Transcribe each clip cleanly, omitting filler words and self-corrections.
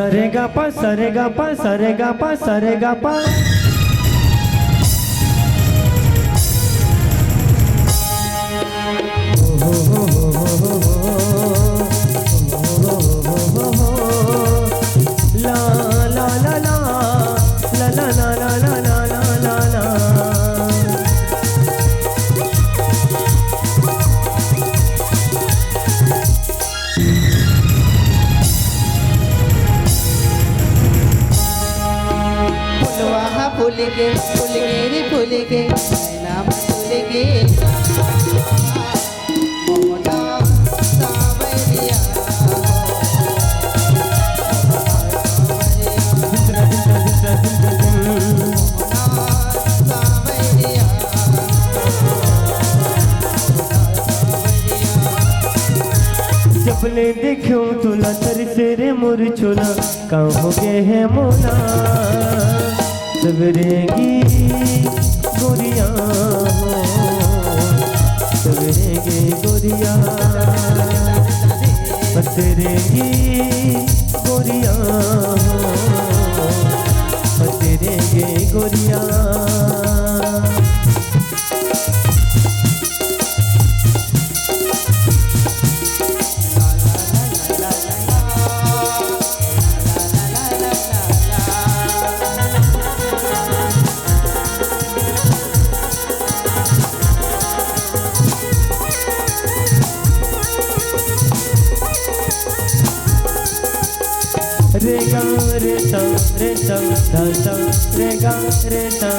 सरे गा पा सरे गा पा सरे गा पा सरे गा पा। ला ला ला ला ला ला ला ला ला ला ला ला। फूल गे रे फूल गे नाम फूल गे मोहना सावरिया जबले देखूं तुला तरसे रे मोर छोला कहोगे है मोना सवरेगी गोरिया हो सवरेगी गोरिया पतरेगी गोरिया हो पतरेगी गोरिया। रे गा रे सा रे सा धा सा रे गा रे सा।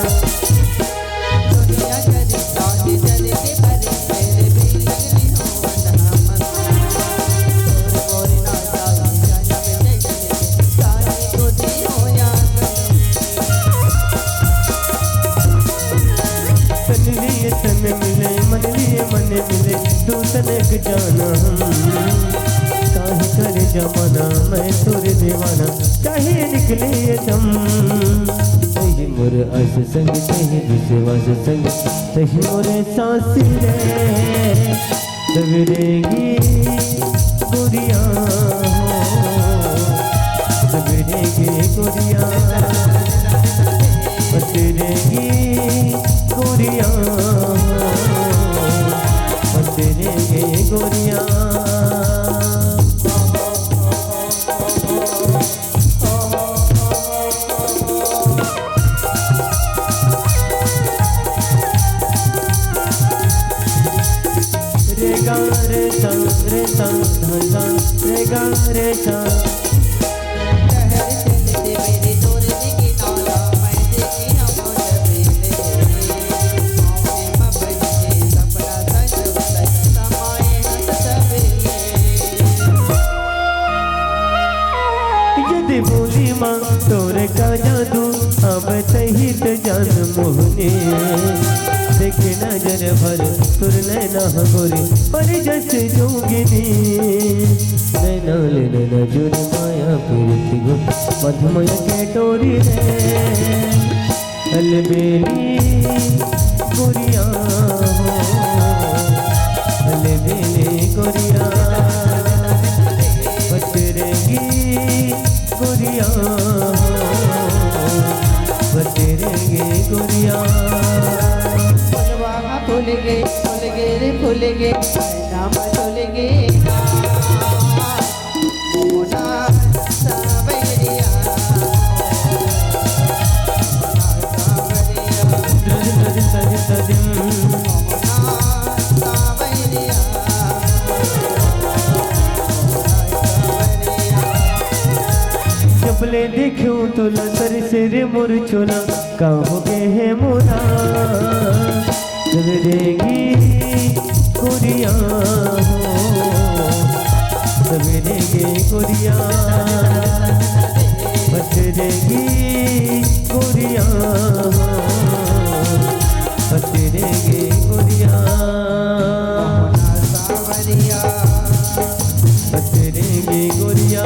दुनिया करे साथी चले के भरे मेरे भी लगनी हो वंदना मन और ना जाए जाने में चले सारे को दियो याद तन लिए तन मिले मन लिए मन मिले दूसरे के जाना काहे करे जमाना मैं तोरे दीवाना काहे निकले ये दम। सही मोर आस संग सही विश्वास संग सही मोरे सांस रे सवरेगी गोरिया हो सवरेगी गोरिया पतरेगी गोरिया हो पतरेगी गोरिया। रे गा रे सा रे सा धा सा रे गा रे सा। शहर चले दे मेरे तोरे के नाला मैं देखी हम जबेले मौके मबज के सपना सच सच समाए हंस सबेले यदि बोली माँ तोरे का जादू अब सहित जान मोहनी देखे नजर भर तुर नैना गोरी पर जस जोगिनी नैना ले नैना जुड़ माया पीरती गो मधुमय के डोरी रे अलबेली गोरिया हो अलबेली गोरिया पतरेगी गोरिया हो पतरेगी गोरिया। फूल गे रे फूल गे नाम फूल गे मोहना सावरिया जबले देखूं तो लतर से रे मोर छोला कहोगे है मोना सवरेगी गोरिया हो सवरेगी गोरिया पतरेगी गोरिया हो पतरेगी गोरिया सावरिया पतरेगी गोरिया।